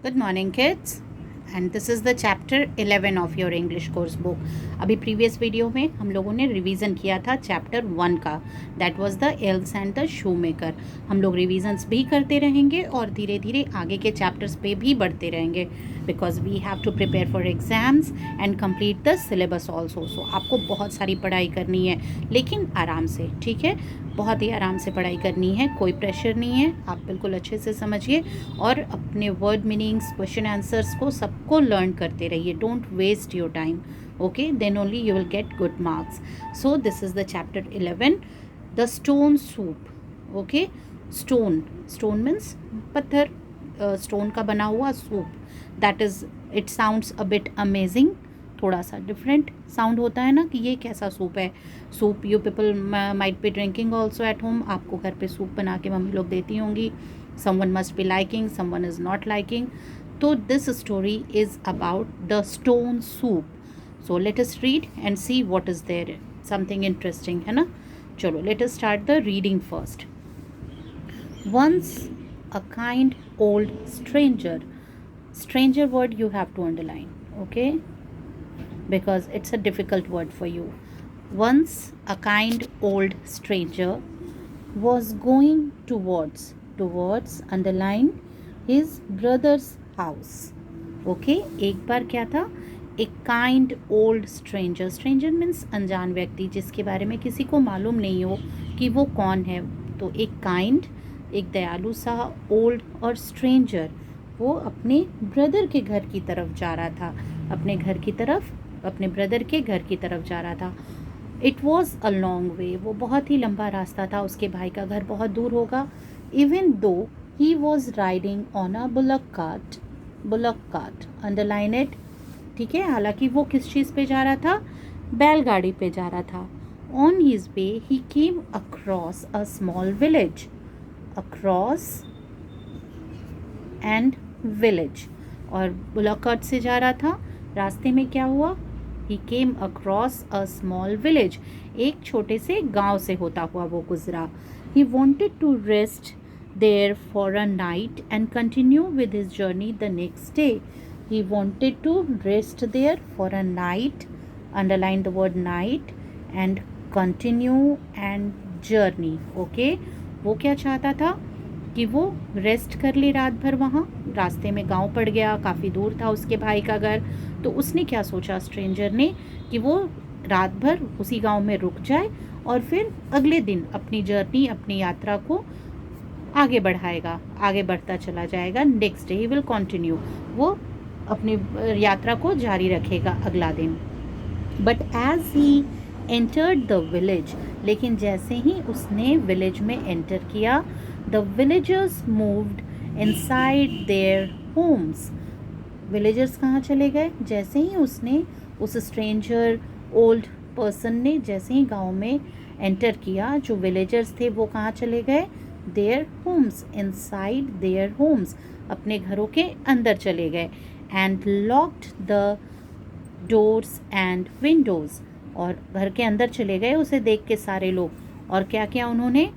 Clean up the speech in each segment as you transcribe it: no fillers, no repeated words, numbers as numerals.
Good morning, kids. And this is the chapter 11 of your English course book. अभी previous video में हम लोगों ने रिवीजन किया था चैप्टर 1 का. That was the L's and the shoe maker. हम लोग रिवीजन्स भी करते रहेंगे और धीरे धीरे आगे के चैप्टर्स पे भी बढ़ते रहेंगे because we have to prepare for exams and complete the syllabus also. So आपको बहुत सारी पढ़ाई करनी है लेकिन आराम से, ठीक है. बहुत ही आराम से पढ़ाई करनी है, कोई प्रेशर नहीं है. आप बिल्कुल अच्छे से समझिए और अपने वर्ड मीनिंग्स, क्वेश्चन आंसर्स को सबको लर्न करते रहिए. Don't waste your time. Okay, then only you will get good marks. So this is the chapter 11, the stone soup. Okay, stone means पत्थर, स्टोन का बना हुआ soup. That is, it sounds a bit amazing. थोड़ा सा different sound होता है ना कि ये कैसा सूप है. Soup you people might be drinking also at home. आपको घर पे सूप बना के मम्मी लोग देती होंगी. Someone must be liking, someone is not liking. तो this story is about the stone soup. So let us read and see what is there. Something interesting है ना. चलो let us start the reading first. Once a kind old stranger. Stranger word you have to underline, okay? Because it's a difficult word for you. Once a kind old stranger was going towards underline his brother's house. Okay, एक बार क्या था, एक kind old stranger. Stranger means अनजान व्यक्ति, जिसके बारे में किसी को मालूम नहीं हो कि वो कौन है. तो एक काइंड, एक दयालु सा, ओल्ड और स्ट्रेंजर, वो अपने ब्रदर के घर की तरफ जा रहा था. अपने घर की तरफ, अपने ब्रदर के घर की तरफ जा रहा था. It was a long way. वो बहुत ही लंबा रास्ता था. उसके भाई का घर बहुत दूर होगा. Even though he was riding on a bullock cart underline it. ठीक है, हालांकि वो किस चीज़ पे जा रहा था, बैलगाड़ी पे जा रहा था. On his way he came across a small village. Across and village, और बुलक कार्ट से जा रहा था. रास्ते में क्या हुआ, he came across a small village. एक छोटे से गांव से होता हुआ वो गुजरा. He wanted to rest there for a night and continue with his journey the next day. He wanted to rest there for a night, underline the word night, and continue and journey. Okay, वो क्या चाहता था कि वो rest कर ले रात भर वहाँ. रास्ते में गांव पड़ गया, काफ़ी दूर था उसके भाई का घर. तो उसने क्या सोचा स्ट्रेंजर ने कि वो रात भर उसी गांव में रुक जाए और फिर अगले दिन अपनी जर्नी, अपनी यात्रा को आगे बढ़ाएगा, आगे बढ़ता चला जाएगा. Next day he will continue. वो अपनी यात्रा को जारी रखेगा अगला दिन. But as he entered the village, लेकिन जैसे ही उसने विलेज में एंटर किया, the villagers moved inside their homes. Villagers कहाँ चले गए, जैसे ही उसने, उस स्ट्रेंजर ओल्ड पर्सन ने जैसे ही गांव में एंटर किया, जो विलेजर्स थे वो कहाँ चले गए, their homes, inside their Holmes, अपने घरों के अंदर चले गए. And locked the doors and Windows, और घर के अंदर चले गए उसे देख के सारे लोग. और क्या किया उन्होंने,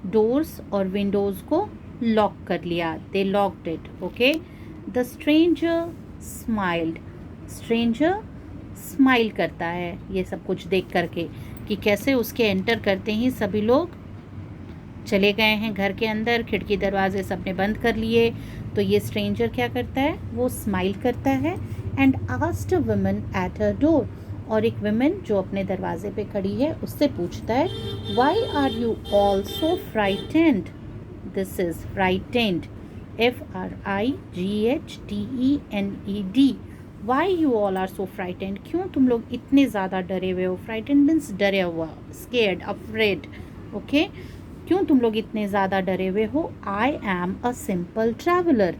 डोर्स और विंडोज़ को लॉक कर लिया. They locked it. Okay, the stranger smiled. Stranger smile करता है ये सब कुछ देख करके कि कैसे उसके एंटर करते ही सभी लोग चले गए हैं घर के अंदर, खिड़की दरवाजे सबने बंद कर लिए. तो ये स्ट्रेंजर क्या करता है, वो स्माइल करता है. And asked a woman at her door, और एक वुमन जो अपने दरवाजे पे खड़ी है उससे पूछता है, why are you all so frightened. This is frightened, FRIGHTENED. Why you all are so frightened, क्यों तुम लोग इतने ज़्यादा डरे हुए हो. फ्राइटेंड मीन्स डरे हुआ, स्केर्ड, अफ्रेड. ओके, क्यों तुम लोग इतने ज़्यादा डरे हुए हो. I am a simple traveller.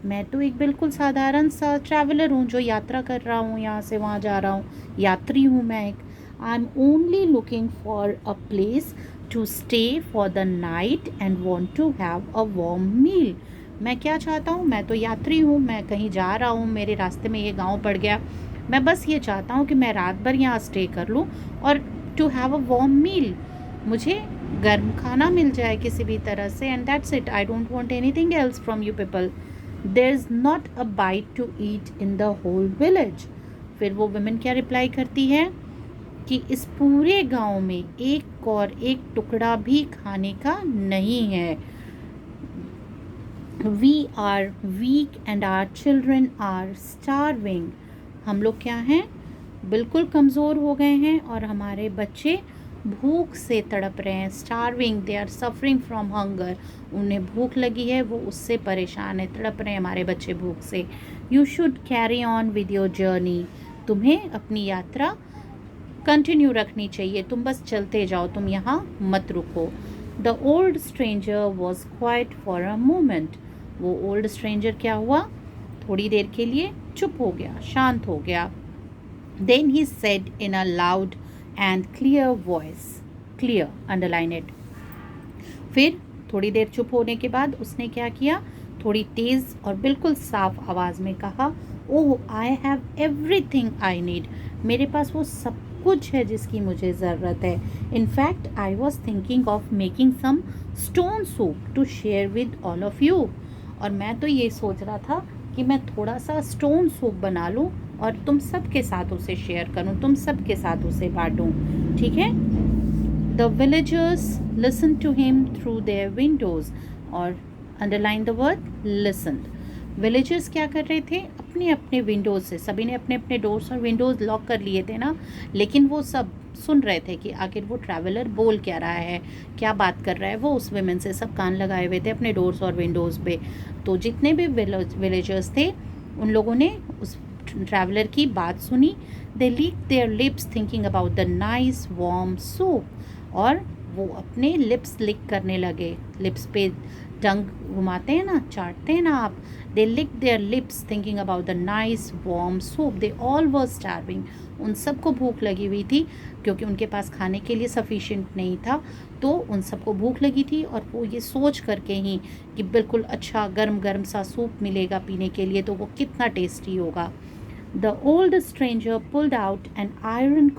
मैं तो एक बिल्कुल साधारण सा ट्रैवलर हूँ जो यात्रा कर रहा हूँ, यहाँ से वहाँ जा रहा हूँ, यात्री हूँ मैं एक. I am only looking for a place to stay for the night and want to have a warm meal. मैं क्या चाहता हूँ, मैं तो यात्री हूँ, मैं कहीं जा रहा हूँ, मेरे रास्ते में ये गाँव पड़ गया. मैं बस ये चाहता हूँ कि मैं रात भर यहाँ स्टे कर लूँ और to have a warm meal, मुझे गर्म खाना मिल जाए किसी भी तरह से. And that's it, I don't want anything else from you people. There is not a bite to eat in the whole village. फिर वो वुमेन क्या रिप्लाई करती है कि इस पूरे गांव में एक और एक टुकड़ा भी खाने का नहीं है। We are weak and our children are starving. हम लोग क्या हैं, बिल्कुल कमज़ोर हो गए हैं और हमारे बच्चे भूख से तड़प रहे हैं। Starving, they are suffering from hunger. उन्हें भूख लगी है, वो उससे परेशान है, तड़प रहे हैं हमारे बच्चे भूख से। You should carry on with your journey. तुम्हें अपनी यात्रा कंटिन्यू रखनी चाहिए, तुम बस चलते जाओ, तुम यहाँ मत रुको। The old stranger was quiet for a moment. वो ओल्ड स्ट्रेंजर क्या हुआ, थोड़ी देर के लिए चुप हो गया, शांत हो गया। Then he said in a loud and clear voice, clear, underline it. फिर थोड़ी देर चुप होने के बाद उसने क्या किया, थोड़ी तेज़ और बिल्कुल साफ आवाज़ में कहा, oh I have everything I need. मेरे पास वो सब कुछ है जिसकी मुझे ज़रूरत है। In fact I was thinking of making some stone soup to share with all of you. और मैं तो ये सोच रहा था कि मैं थोड़ा सा स्टोन सूप बना लूँ और तुम सब के साथ उसे शेयर करूँ, तुम सब के साथ उसे बांटूँ, ठीक है। The villagers listen to him through their windows, और underline the word listen. Villagers क्या कर रहे थे, अपने अपने विंडोज़ से, सभी ने अपने अपने डोर्स और विंडोज़ लॉक कर लिए थे ना, लेकिन वो सब सुन रहे थे कि आखिर वो ट्रैवलर बोल क्या रहा है, क्या बात कर रहा है। वो उस विमेन से सब कान लगाए हुए थे अपने डोर्स और विंडोज़ पे। तो जितने भी विलेजर्स थे उन लोगों ने उस ट्रैवलर की बात सुनी। They lick their lips thinking about the nice warm soup, और वो अपने लिप्स लिक करने लगे। लिप्स पे टंग घुमाते हैं ना, चाटते हैं ना आप। They lick their lips thinking about the nice warm soup. They all were starving. उन सबको भूख लगी हुई थी क्योंकि उनके पास खाने के लिए सफिशिएंट नहीं था, तो उन सबको भूख लगी थी। और वो ये सोच करके ही कि बिल्कुल अच्छा गर्म गर्म सा सूप मिलेगा पीने के लिए, तो वो कितना टेस्टी होगा। The old stranger pulled out an iron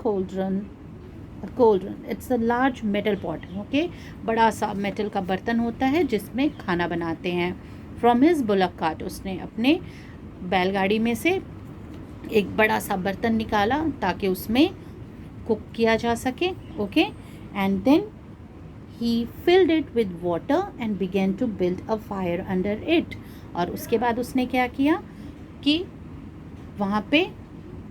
cauldron, it's a large metal pot, okay, बड़ा सा मेटल का बर्तन होता है जिसमें खाना बनाते हैं। फ्रॉम हिज बुलक कार्ट, उसने अपने बैलगाड़ी में से एक बड़ा सा बर्तन निकाला ताकि उसमें कुक किया जा सके, okay. And then he filled it with water and began to build a fire under it. और उसके बाद उसने क्या किया कि वहाँ पे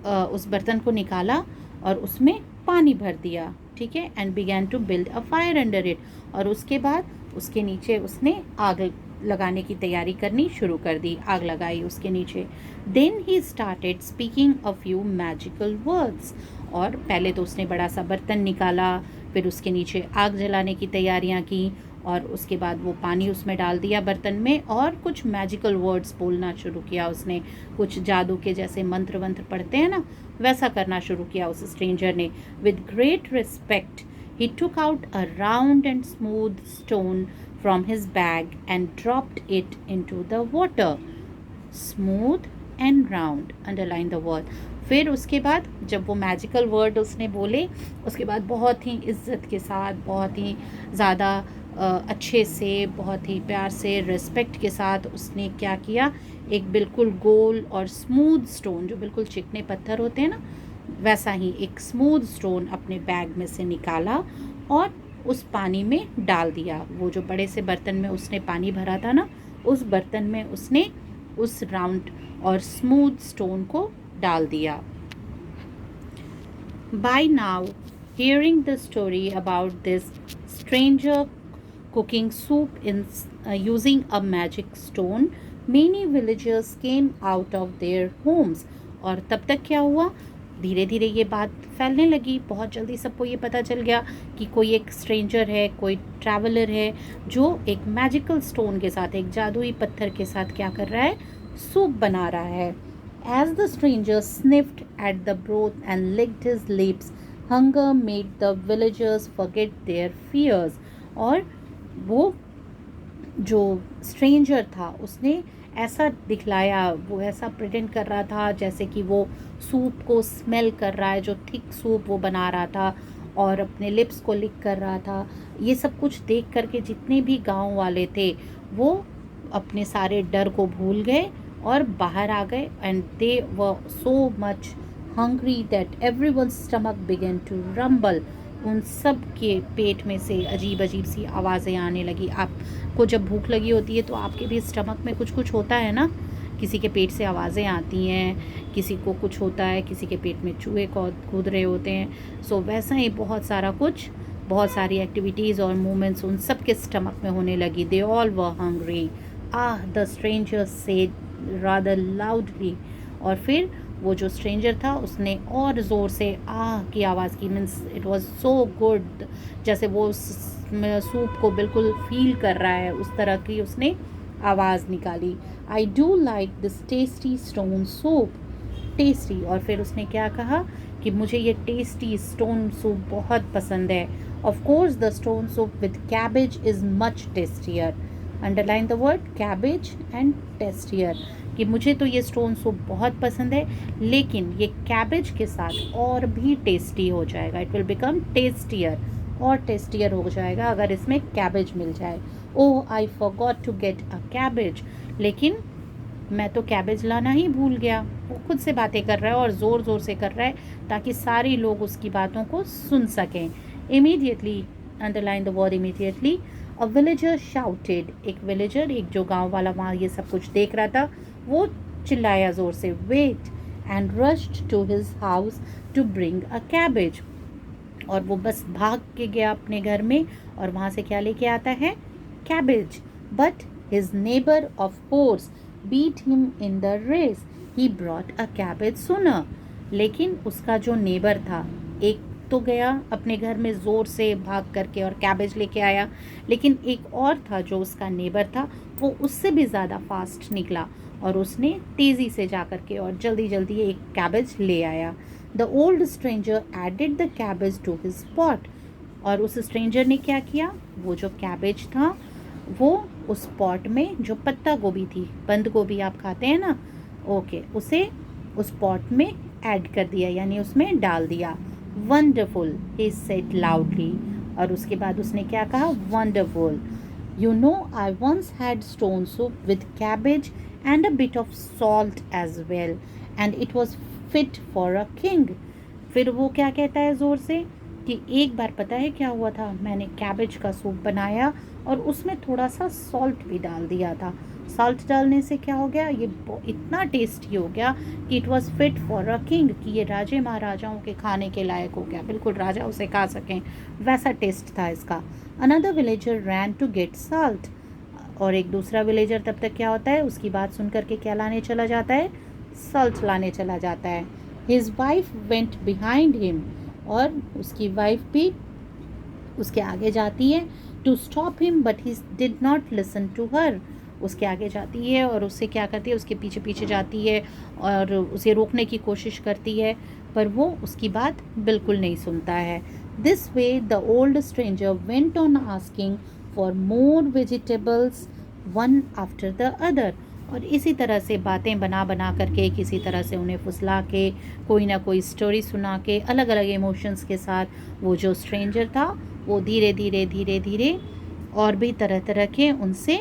उस बर्तन को निकाला और उसमें पानी भर दिया, ठीक है। And began to build a fire under it, और उसके बाद उसके नीचे उसने आग लगाने की तैयारी करनी शुरू कर दी, आग लगाई उसके नीचे। Then he started speaking a few magical words. और पहले तो उसने बड़ा सा बर्तन निकाला, फिर उसके नीचे आग जलाने की तैयारियां की, और उसके बाद वो पानी उसमें डाल दिया बर्तन में, और कुछ मैजिकल वर्ड्स बोलना शुरू किया उसने। कुछ जादू के जैसे मंत्र वंत्र पढ़ते हैं ना, वैसा करना शुरू किया उस स्ट्रेंजर ने। With great respect he took out a round and smooth stone from his bag and dropped it into the water. Smooth and round, underline the word. फिर उसके बाद जब वो मैजिकल वर्ड उसने बोले, उसके बाद बहुत ही इज्जत के साथ, बहुत ही ज़्यादा अच्छे से, बहुत ही प्यार से, रिस्पेक्ट के साथ उसने क्या किया, एक बिल्कुल गोल और स्मूथ स्टोन, जो बिल्कुल चिकने पत्थर होते हैं ना, वैसा ही एक स्मूथ स्टोन अपने बैग में से निकाला और उस पानी में डाल दिया। वो जो बड़े से बर्तन में उसने पानी भरा था ना, उस बर्तन में उसने उस राउंड और स्मूथ स्टोन को डाल दिया। By now, hearing the story about this stranger cooking soup using a magic stone, many villagers came out of their homes. और तब तक क्या हुआ, धीरे धीरे ये बात फैलने लगी। बहुत जल्दी सबको ये पता चल गया कि कोई एक स्ट्रेंजर है, कोई ट्रैवलर है जो एक मैजिकल स्टोन के साथ, एक जादुई पत्थर के साथ क्या कर रहा है, सूप बना रहा है। As the stranger sniffed at the broth and licked his lips, hunger made the villagers forget their fears. और वो जो स्ट्रेंजर था उसने ऐसा दिखलाया, वो ऐसा प्रिटेंड कर रहा था जैसे कि वो सूप को स्मेल कर रहा है, जो थिक सूप वो बना रहा था, और अपने लिप्स को लिक कर रहा था। ये सब कुछ देख करके जितने भी गांव वाले थे वो अपने सारे डर को भूल गए और बाहर आ गए। And they were so much hungry that everyone stomach began to rumble. उन सब के पेट में से अजीब अजीब सी आवाज़ें आने लगी। आपको जब भूख लगी होती है तो आपके भी स्टमक में कुछ कुछ होता है ना, किसी के पेट से आवाज़ें आती हैं, किसी को कुछ होता है, किसी के पेट में चूहे कूद रहे होते हैं। सो वैसा ही बहुत सारा कुछ, बहुत सारी एक्टिविटीज़ और मूवमेंट्स उन सब के स्टमक में होने लगी। दे all were hungry, the stranger said rather loudly. और फिर वो जो स्ट्रेंजर था उसने और ज़ोर से आह की आवाज़ की। Means it was so good, जैसे वो सूप को बिल्कुल फील कर रहा है, उस तरह की उसने आवाज़ निकाली। I do like this tasty stone soup, tasty. और फिर उसने क्या कहा कि मुझे ये टेस्टी स्टोन सूप बहुत पसंद है। Of course the stone soup with cabbage is much tastier. Underline the word cabbage and tastier, कि मुझे तो ये स्टोन सूप बहुत पसंद है, लेकिन ये कैबेज के साथ और भी टेस्टी हो जाएगा। इट विल बिकम टेस्टियर, और टेस्टियर हो जाएगा अगर इसमें कैबेज मिल जाए। Oh I forgot to get a cabbage, लेकिन मैं तो कैबेज लाना ही भूल गया। वो खुद से बातें कर रहा है और ज़ोर ज़ोर से कर रहा है ताकि सारे लोग उसकी बातों को सुन सकें। Immediately, underline the word immediately, a villager shouted. एक विलेजर, एक जो गांव वाला वहाँ ये सब कुछ देख रहा था, वो चिल्लाया ज़ोर से, wait, and rushed to his house to bring a cabbage. और वो बस भाग के गया अपने घर में और वहाँ से क्या लेके आता है, cabbage. But his neighbour of course beat him in the race, he brought a cabbage sooner. लेकिन उसका जो नेबर था, एक तो गया अपने घर में ज़ोर से भाग करके और कैबेज लेके आया, लेकिन एक और था जो उसका नेबर था, वो उससे भी ज़्यादा फास्ट निकला और उसने तेज़ी से जा करके और जल्दी जल्दी एक कैबेज ले आया। The old stranger added the cabbage to his pot. और उस स्ट्रेंजर ने क्या किया, वो जो कैबेज था वो उस पॉट में, जो पत्ता गोभी थी, बंद गोभी आप खाते हैं ना, ओके, उसे उस पॉट में ऐड कर दिया, यानी उसमें डाल दिया। Wonderful, he said loudly. और उसके बाद उसने क्या कहा, wonderful. You know I once had stone soup with cabbage and a bit of salt as well, and it was fit for a king. फिर वो क्या कहता है ज़ोर से कि एक बार पता है क्या हुआ था, मैंने कैबेज का सूप बनाया और उसमें थोड़ा सा सॉल्ट भी डाल दिया था। सॉल्ट डालने से क्या हो गया, ये इतना टेस्टी हो गया कि it was fit for a king, कि ये राजे महाराजाओं के खाने के लायक हो गया, बिल्कुल राजा उसे खा सकें, वैसा टेस्ट था इसका। Another villager ran to get salt. और एक दूसरा विलेजर तब तक क्या होता है, उसकी बात सुन करके क्या लाने चला जाता है, सॉल्ट लाने चला जाता है। His wife went behind him. और उसकी वाइफ भी उसके आगे जाती है, to stop him, but he did not listen to her. उसके आगे जाती है और उससे क्या करती है, उसके पीछे पीछे जाती है और उसे रोकने की कोशिश करती है, पर वो उसकी बात बिल्कुल नहीं सुनता है। This way the old stranger went on asking for more vegetables one after the other. और इसी तरह से बातें बना बना करके, किसी तरह से उन्हें फुसला के, कोई ना कोई स्टोरी सुना के, अलग अलग इमोशंस के साथ वो जो स्ट्रेंजर था वो धीरे धीरे धीरे धीरे और भी तरह तरह के उनसे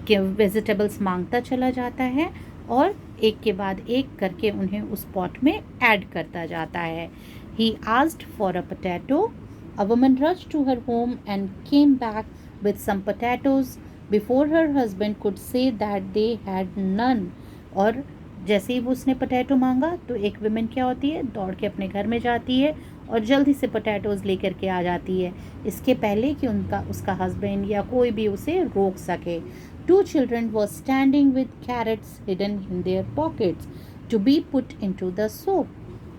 के वेजिटेबल्स मांगता चला जाता है और एक के बाद एक करके उन्हें उस पॉट में ऐड करता जाता है। He asked for a potato, a woman rushed to her home and came back with some potatoes before her husband could say that they had none. और जैसे ही वो उसने पोटैटो मांगा तो एक विमेन क्या होती है, दौड़ के अपने घर में जाती है और जल्दी से पोटैटोज़ लेकर के आ जाती है, इसके पहले कि उसका हस्बैंड या कोई भी उसे रोक सके। Two children were standing with carrots hidden in their pockets to be put into the soup.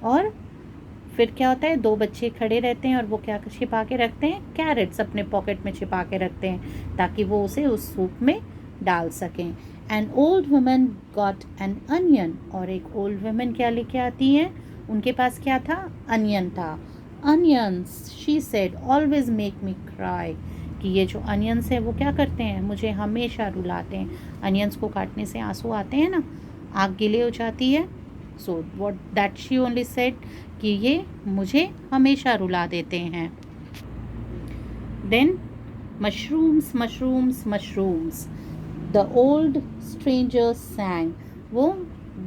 और फिर क्या होता है, दो बच्चे खड़े रहते हैं और वो क्या छिपा के रखते हैं, कैरेट्स अपने पॉकेट में छिपा के रखते हैं ताकि वो उसे उस सूप में डाल सकें। An old woman got an onion. और एक ओल्ड वुमन क्या लेके आती हैं, उनके पास क्या था, अनियन था। Onions, she said, always make me cry. कि ये जो अनियंस है वो क्या करते हैं, मुझे हमेशा रुलाते हैं। अनियंस को काटने से आंसू आते हैं ना, आँख गीली हो जाती है। So what that she only said, कि ये मुझे हमेशा रुला देते हैं। Then mushrooms mushrooms mushrooms, the old stranger sang, वो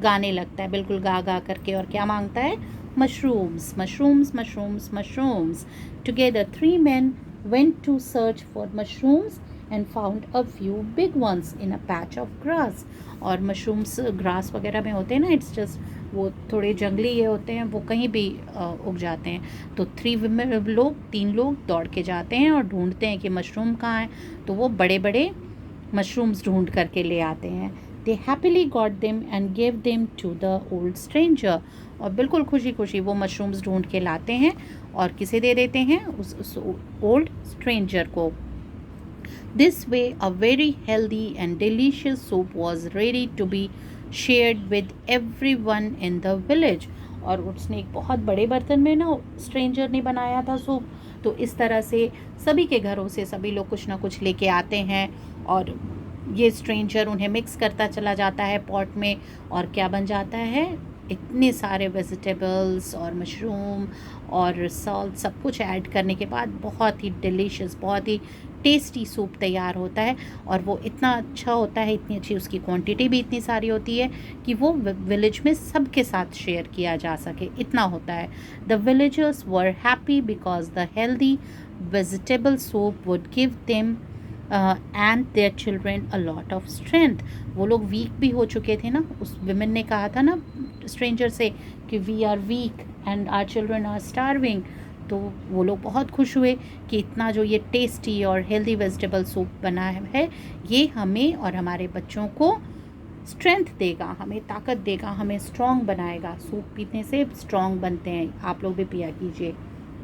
गाने लगता है बिल्कुल गा गा करके, और क्या मांगता है? Mushrooms mushrooms mushrooms mushrooms. Together 3 men went to search for mushrooms and found a few big ones in a patch of grass। और मशरूम्स ग्रास वगैरह में होते हैं ना, इट्स जस्ट वो थोड़े जंगली ये होते हैं, वो कहीं भी उग जाते हैं। तो 3 लोग दौड़ के जाते हैं और ढूंढते हैं कि मशरूम कहाँ है। तो वो बड़े बड़े मशरूम्स ढूंढ करके ले आते हैं। They happily got them and gave them to the old stranger. और बिल्कुल खुशी खुशी वो मशरूम्स ढूंढ के लाते हैं और किसे दे देते हैं? उस ओल्ड स्ट्रेंजर को। This way, a very healthy and delicious soup was ready to be shared with everyone in the village। और उसने एक बहुत बड़े बर्तन में ना स्ट्रेंजर ने बनाया था सूप। तो इस तरह से सभी के घरों से सभी लोग कुछ ना कुछ लेके आते हैं और ये स्ट्रेंजर उन्हें मिक्स करता चला जाता है पॉट में। और क्या बन जाता है? इतने सारे वेजिटेबल्स और मशरूम और सॉल्ट सब कुछ ऐड करने के बाद बहुत ही डिलीशियस, बहुत ही टेस्टी सूप तैयार होता है। और वो इतना अच्छा होता है, इतनी अच्छी उसकी क्वांटिटी भी इतनी सारी होती है कि वो विलेज में सबके साथ शेयर किया जा सके, इतना होता है। The villagers were happy because the healthy vegetable soup would give them and their children a lot of strength. वो लोग वीक भी हो चुके थे ना, उस विमेन ने कहा था ना स्ट्रेंजर से कि we are weak and our children are starving. तो वो लोग बहुत खुश हुए कि इतना जो ये टेस्टी और हेल्दी वेजिटेबल सूप बना है, ये हमें और हमारे बच्चों को स्ट्रेंथ देगा, हमें ताकत देगा, हमें स्ट्रॉन्ग बनाएगा। सूप पीने से स्ट्रॉन्ग बनते हैं, आप लोग भी पिया कीजिए।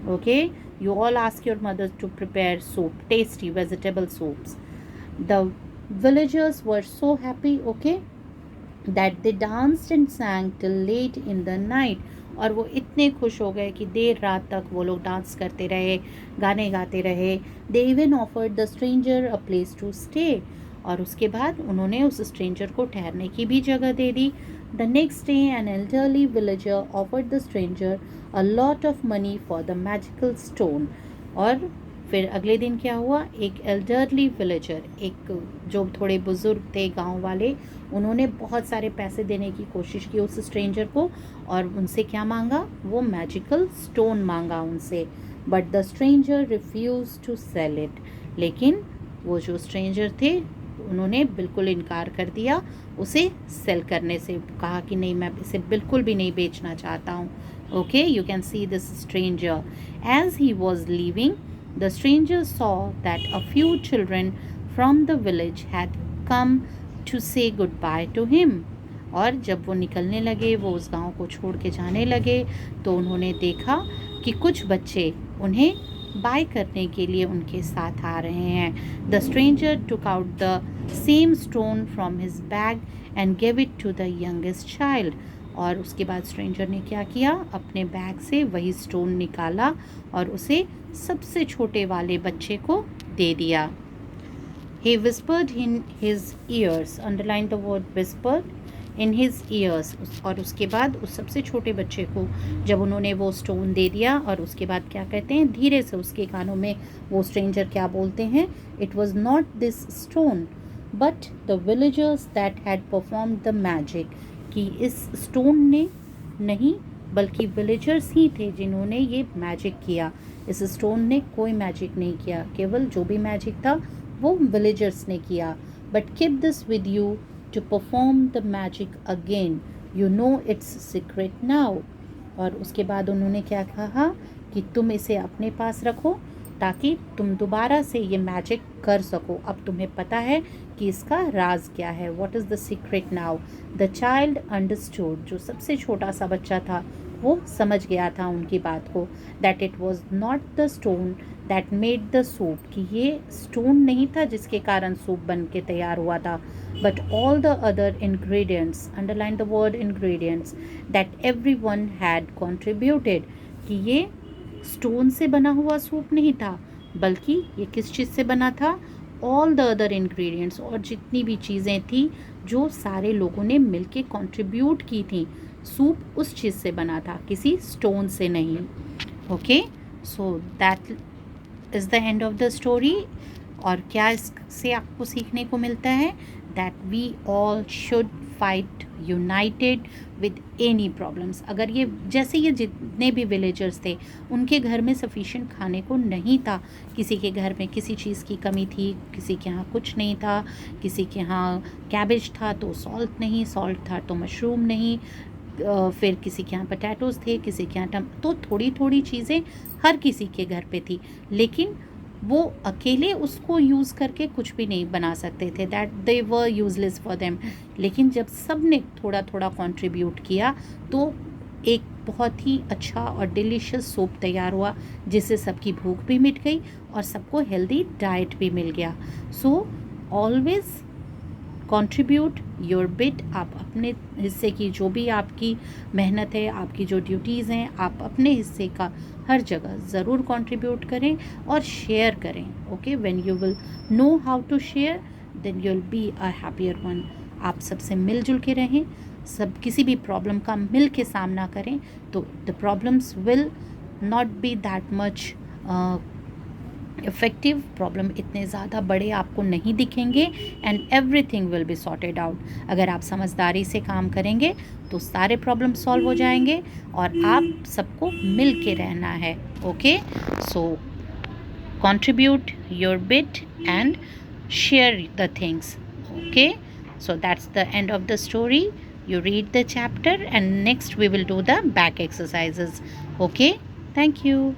Okay, you all ask your mothers to prepare soup, tasty vegetable soups। The villagers were so happy, okay, that they danced and sang till late in the night। और वो इतने खुश हो गए कि देर रात तक वो लोग डांस करते रहे, गाने गाते रहे। They even offered the stranger a place to stay। और उसके बाद उन्होंने उस स्ट्रेंजर को ठहरने की भी जगह दे दी। The next day an elderly villager offered the stranger a lot of money for the magical stone। और फिर अगले दिन क्या हुआ? एक एल्डरली विलेजर, एक जो थोड़े बुज़ुर्ग थे गांव वाले, उन्होंने बहुत सारे पैसे देने की कोशिश की उस स्ट्रेंजर को। और उनसे क्या मांगा? वो मैजिकल स्टोन मांगा उनसे। But the stranger refuse to sell it. लेकिन वो जो स्ट्रेंजर थे उन्होंने बिल्कुल इनकार कर दिया उसे सेल करने से। कहा कि नहीं, मैं इसे बिल्कुल भी नहीं बेचना चाहता हूँ। Okay, you can see this stranger. As he was leaving, the stranger saw that a few children from the village had come to say goodbye to him। और जब वो निकलने लगे, वो उस गांव को छोड़ के जाने लगे, तो उन्होंने देखा कि कुछ बच्चे उन्हें बाय करने के लिए उनके साथ आ रहे हैं। The stranger took out the same stone from his bag and gave it to the youngest child. और उसके बाद स्ट्रेंजर ने क्या किया? अपने बैग से वही स्टोन निकाला और उसे सबसे छोटे वाले बच्चे को दे दिया। He whispered in his ears, underline the word whispered, in his ears। और उसके बाद उस सबसे छोटे बच्चे को जब उन्होंने वो स्टोन दे दिया, और उसके बाद क्या कहते हैं? धीरे से उसके कानों में वो स्ट्रेंजर क्या बोलते हैं? It was not this stone but the villagers that had performed the magic। कि इस स्टोन ने नहीं, बल्कि विलेजर्स ही थे जिन्होंने ये मैजिक किया। इस स्टोन ने कोई मैजिक नहीं किया, केवल जो भी मैजिक था वो विलेजर्स ने किया। But keep this with you to perform the magic again, you know it's secret now. और उसके बाद उन्होंने क्या कहा कि तुम इसे अपने पास रखो ताकि तुम दोबारा से ये मैजिक कर सको। अब तुम्हें पता है कि इसका राज क्या है। What is the secret now? The child understood, जो सबसे छोटा सा बच्चा था वो समझ गया था उनकी बात को। That it was not the stone that made the soup, कि ये स्टोन नहीं था जिसके कारण सूप बन के तैयार हुआ था, but all the other ingredients, underline the word ingredients, that everyone had contributed. कि ये स्टोन से बना हुआ सूप नहीं था, बल्कि ये किस चीज़ से बना था? ऑल द अदर इंग्रेडिएंट्स, और जितनी भी चीज़ें थी जो सारे लोगों ने मिलके कंट्रीब्यूट की थी, सूप उस चीज़ से बना था, किसी स्टोन से नहीं। Okay, so that is the end of the story. और क्या इससे आपको सीखने को मिलता है? that we all should fight united with any problems. अगर ये जैसे ये जितने भी विलेजर्स थे उनके घर में सफिशिएंट खाने को नहीं था, किसी के घर में किसी चीज़ की कमी थी, किसी के यहाँ कुछ नहीं था, किसी के यहाँ कैबेज था तो सॉल्ट नहीं, सॉल्ट था तो मशरूम नहीं, फिर किसी के यहाँ पटैटोज़ थे, किसी के यहाँ तो थोड़ी थोड़ी चीज़ें हर किसी के घर पे थी, लेकिन वो अकेले उसको यूज़ करके कुछ भी नहीं बना सकते थे, that they were useless for them. लेकिन जब सब ने थोड़ा थोड़ा कंट्रीब्यूट किया तो एक बहुत ही अच्छा और डिलीशियस सूप तैयार हुआ, जिससे सबकी भूख भी मिट गई और सबको हेल्दी डाइट भी मिल गया। So always contribute your bit. आप अपने हिस्से की जो भी आपकी मेहनत है, आपकी जो ड्यूटीज़ हैं, आप अपने हिस्से का हर जगह ज़रूर कंट्रीब्यूट करें और शेयर करें। Okay, when you will know how to share then you will be a happier one. आप सबसे मिलजुल के रहें, सब किसी भी प्रॉब्लम का मिल के सामना करें तो the problems will not be that much effective. Problem इतने ज़्यादा बड़े आपको नहीं दिखेंगे and everything will be sorted out. अगर आप समझदारी से काम करेंगे तो सारे प्रॉब्लम सॉल्व हो जाएंगे और आप सबको मिल के रहना है। Okay, so contribute your bit and share the things. Okay, so that's the end of the story. You read the chapter and next we will do the back exercises. Okay, thank you.